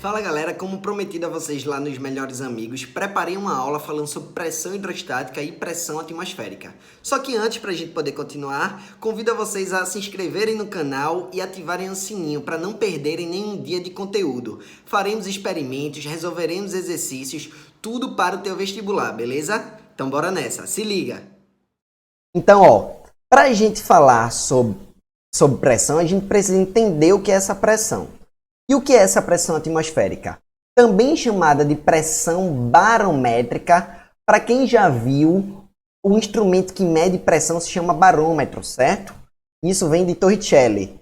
Fala galera, como prometido a vocês lá nos Melhores Amigos, preparei uma aula falando sobre pressão hidrostática e pressão atmosférica. Só que antes, para a gente poder continuar, convido a vocês a se inscreverem no canal e ativarem o sininho para não perderem nenhum dia de conteúdo. Faremos experimentos, resolveremos exercícios, tudo para o teu vestibular, beleza? Então bora nessa, se liga! Então, para a gente falar sobre pressão, a gente precisa entender o que é essa pressão. E o que é essa pressão atmosférica? Também chamada de pressão barométrica. Para quem já viu, o instrumento que mede pressão se chama barômetro, certo? Isso vem de Torricelli.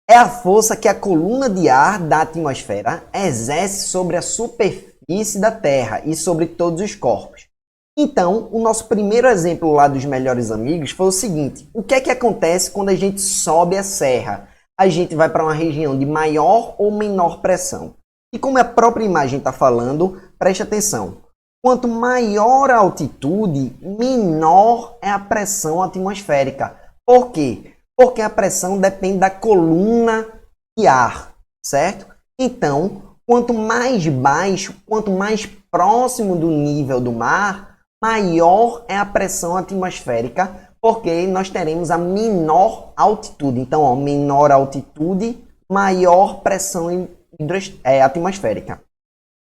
É a força que a coluna de ar da atmosfera exerce sobre a superfície da Terra e sobre todos os corpos. Então, o nosso primeiro exemplo lá dos Melhores Amigos foi o seguinte: o que é que acontece quando a gente sobe a serra? A gente vai para uma região de maior ou menor pressão. E como a própria imagem está falando, preste atenção. Quanto maior a altitude, menor é a pressão atmosférica. Por quê? Porque a pressão depende da coluna de ar, certo? Então, quanto mais baixo, quanto mais próximo do nível do mar, maior é a pressão atmosférica, porque nós teremos a menor altitude. Então, menor altitude, maior pressão atmosférica.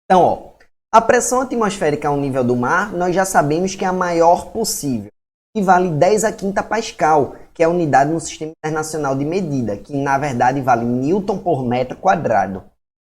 Então, a pressão atmosférica ao nível do mar, nós já sabemos que é a maior possível, que vale 10 a quinta Pascal, que é a unidade no Sistema Internacional de Medida, que na verdade vale Newton por metro quadrado.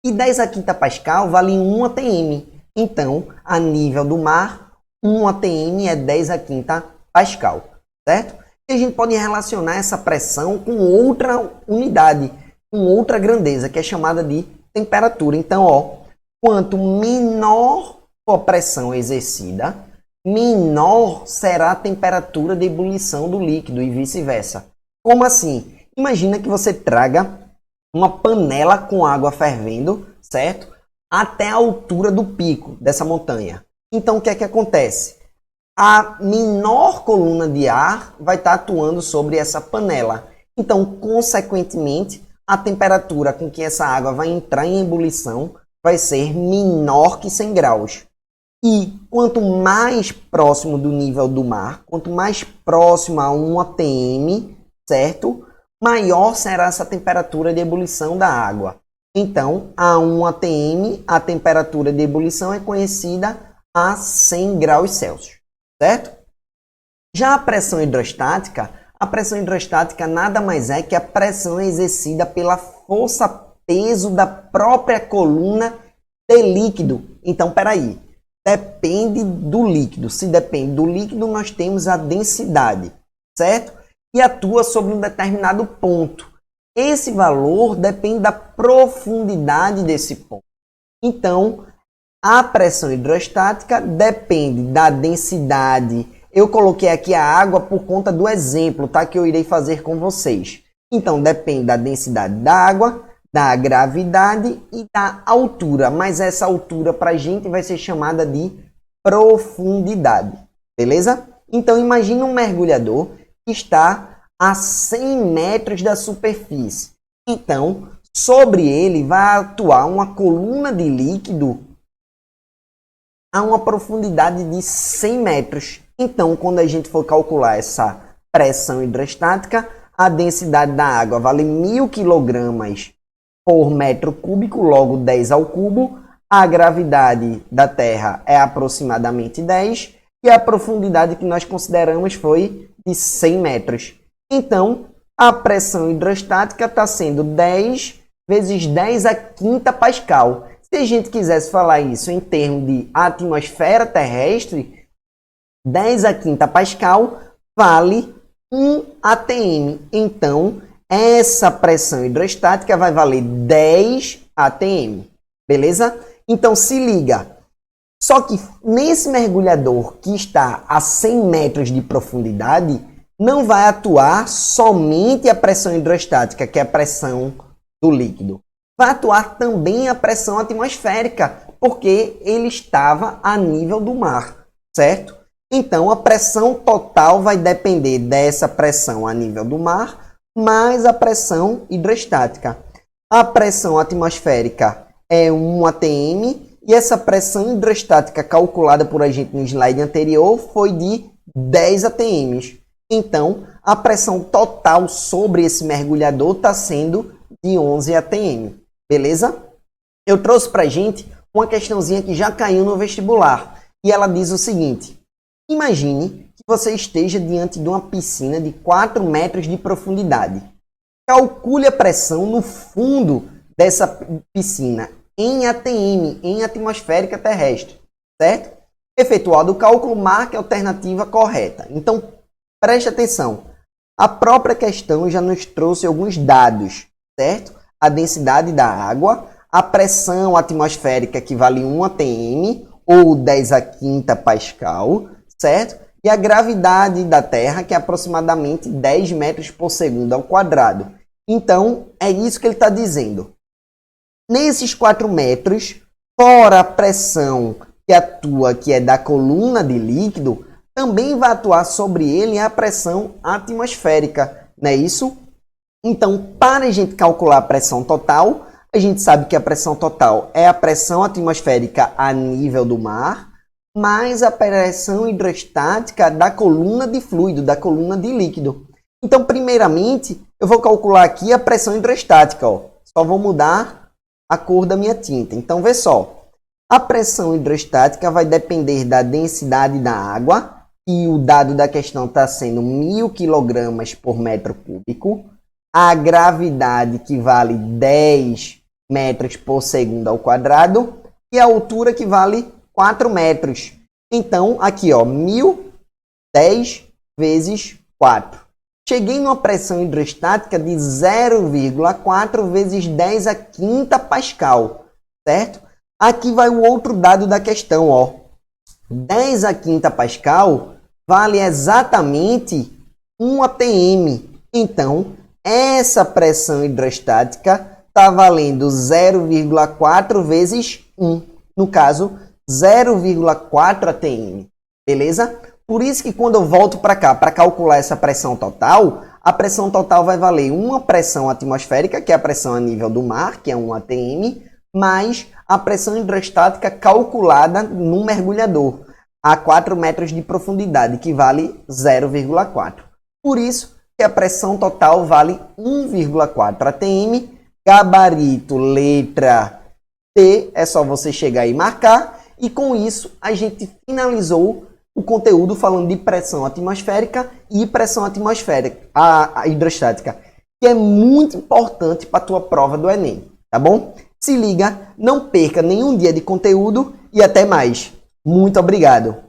E 10 a quinta Pascal vale 1 atm. Então, a nível do mar, 1 atm é 10 a quinta Pascal. Certo? E a gente pode relacionar essa pressão com outra unidade, com outra grandeza, que é chamada de temperatura. Então, quanto menor for a pressão exercida, menor será a temperatura de ebulição do líquido e vice-versa. Como assim? Imagina que você traga uma panela com água fervendo, certo? Até a altura do pico dessa montanha. Então, o que é que acontece? A menor coluna de ar vai estar atuando sobre essa panela. Então, consequentemente, a temperatura com que essa água vai entrar em ebulição vai ser menor que 100 graus. E quanto mais próximo do nível do mar, quanto mais próximo a 1 atm, certo? Maior será essa temperatura de ebulição da água. Então, a 1 atm, a temperatura de ebulição é conhecida a 100 graus Celsius. Certo? Já a pressão hidrostática nada mais é que a pressão exercida pela força-peso da própria coluna de líquido. Então, peraí, depende do líquido. Se depende do líquido, nós temos a densidade, certo? E atua sobre um determinado ponto. Esse valor depende da profundidade desse ponto. Então, a pressão hidrostática depende da densidade. Eu coloquei aqui a água por conta do exemplo, tá? Que eu irei fazer com vocês. Então, depende da densidade da água, da gravidade e da altura. Mas essa altura para a gente vai ser chamada de profundidade. Beleza? Então, imagine um mergulhador que está a 100 metros da superfície. Então, sobre ele vai atuar uma coluna de líquido a uma profundidade de 100 metros. Então, quando a gente for calcular essa pressão hidrostática, a densidade da água vale 1000 kg por metro cúbico, logo 10 ao cubo. A gravidade da Terra é aproximadamente 10 e a profundidade que nós consideramos foi de 100 metros. Então, a pressão hidrostática está sendo 10 vezes 10 a quinta Pascal. Se a gente quisesse falar isso em termos de atmosfera terrestre, 10 a quinta Pascal vale 1 atm. Então, essa pressão hidrostática vai valer 10 atm. Beleza? Então, se liga. Só que nesse mergulhador que está a 100 metros de profundidade, não vai atuar somente a pressão hidrostática, que é a pressão do líquido. Vai atuar também a pressão atmosférica, porque ele estava a nível do mar, certo? Então, a pressão total vai depender dessa pressão a nível do mar, mais a pressão hidrostática. A pressão atmosférica é 1 atm e essa pressão hidrostática calculada por a gente no slide anterior foi de 10 atm. Então, a pressão total sobre esse mergulhador está sendo de 11 atm. Beleza? Eu trouxe para a gente uma questãozinha que já caiu no vestibular. E ela diz o seguinte: imagine que você esteja diante de uma piscina de 4 metros de profundidade. Calcule a pressão no fundo dessa piscina em atm, em atmosférica terrestre, certo? Efetuado o cálculo, marque a alternativa correta. Então, preste atenção. A própria questão já nos trouxe alguns dados, certo? A densidade da água, a pressão atmosférica que vale 1 atm ou 10 a quinta pascal, certo? E a gravidade da Terra, que é aproximadamente 10 metros por segundo ao quadrado. Então, é isso que ele está dizendo. Nesses 4 metros, fora a pressão que atua, que é da coluna de líquido, também vai atuar sobre ele a pressão atmosférica, não é isso? Então, para a gente calcular a pressão total, a gente sabe que a pressão total é a pressão atmosférica a nível do mar, mais a pressão hidrostática da coluna de fluido, da coluna de líquido. Então, primeiramente, eu vou calcular aqui a pressão hidrostática. Ó. Só vou mudar a cor da minha tinta. Então, vê só. A pressão hidrostática vai depender da densidade da água, e o dado da questão está sendo 1.000 kg por metro cúbico. A gravidade, que vale 10 metros por segundo ao quadrado. E a altura, que vale 4 metros. Então, aqui, ó, 1.000, 10 vezes 4. Cheguei numa pressão hidrostática de 0,4 vezes 10 a quinta pascal, certo? Aqui vai o outro dado da questão, ó. 10 a quinta pascal vale exatamente 1 atm. Então, essa pressão hidrostática está valendo 0,4 vezes 1. No caso, 0,4 atm. Beleza? Por isso que quando eu volto para cá para calcular essa pressão total, a pressão total vai valer uma pressão atmosférica, que é a pressão a nível do mar, que é 1 atm, mais a pressão hidrostática calculada no mergulhador, a 4 metros de profundidade, que vale 0,4. Por isso que a pressão total vale 1,4 atm, gabarito letra T, é só você chegar e marcar, e com isso a gente finalizou o conteúdo falando de pressão atmosférica e pressão atmosférica, a hidrostática, que é muito importante para a tua prova do Enem, tá bom? Se liga, não perca nenhum dia de conteúdo e até mais. Muito obrigado!